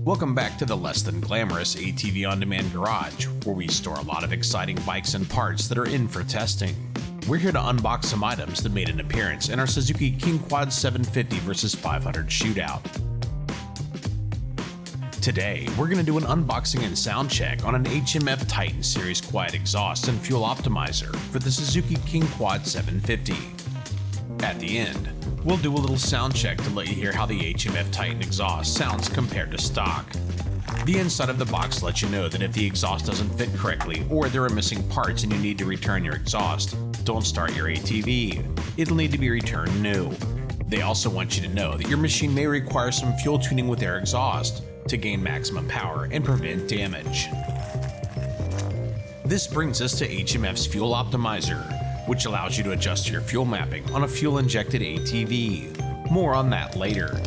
Welcome back to the less than glamorous ATV On Demand garage, where we store a lot of exciting bikes and parts that are in for testing. We're here to unbox some items that made an appearance in our Suzuki KingQuad 750 vs 500 shootout. Today, we're going to do an unboxing and sound check on an HMF Titan Series Quiet exhaust and fuel optimizer for the Suzuki KingQuad 750. At the end, we'll do a little sound check to let you hear how the HMF Titan exhaust sounds compared to stock. The inside of the box lets you know that if the exhaust doesn't fit correctly or there are missing parts and you need to return your exhaust, don't start your ATV. It'll need to be returned new. They also want you to know that your machine may require some fuel tuning with their exhaust to gain maximum power and prevent damage. This brings us to HMF's Fuel Optimizer, which allows you to adjust your fuel mapping on a fuel-injected ATV. More on that later.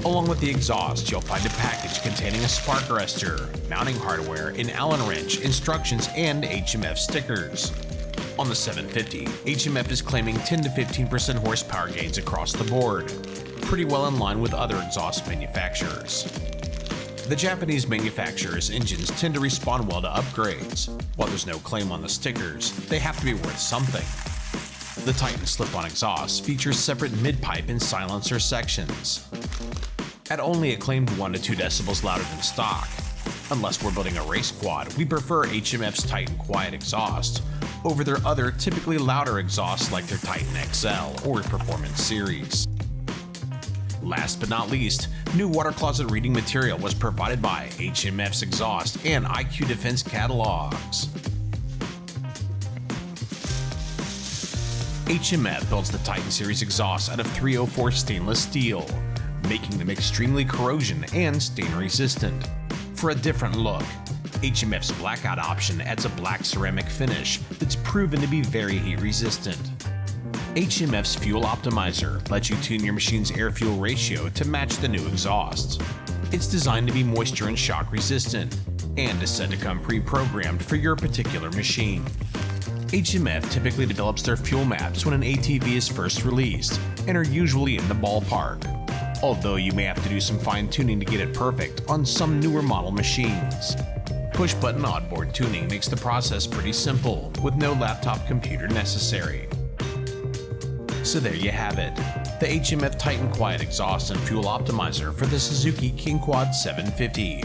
Along with the exhaust, you'll find a package containing a spark arrestor, mounting hardware, an Allen wrench, instructions, and HMF stickers. On the 750, HMF is claiming 10 to 15% horsepower gains across the board, pretty well in line with other exhaust manufacturers. The Japanese manufacturers' engines tend to respond well to upgrades. While there's no claim on the stickers, they have to be worth something. The Titan slip-on exhaust features separate mid-pipe and silencer sections. At only a claimed 1 to 2 decibels louder than stock. Unless we're building a race quad, we prefer HMF's Titan Quiet exhaust over their other typically louder exhausts like their Titan XL or Performance Series. Last but not least, new water closet reading material was provided by HMF's exhaust and IQ Defense catalogs. HMF builds the Titan Series exhaust out of 304 stainless steel, making them extremely corrosion and stain resistant. For a different look, HMF's blackout option adds a black ceramic finish that's proven to be very heat resistant. HMF's Fuel Optimizer lets you tune your machine's air-fuel ratio to match the new exhaust. It's designed to be moisture and shock resistant, and is said to come pre-programmed for your particular machine. HMF typically develops their fuel maps when an ATV is first released, and are usually in the ballpark, although you may have to do some fine-tuning to get it perfect on some newer model machines. Push-button onboard tuning makes the process pretty simple, with no laptop computer necessary. So there you have it, the HMF Titan Quiet exhaust and fuel optimizer for the Suzuki KingQuad 750.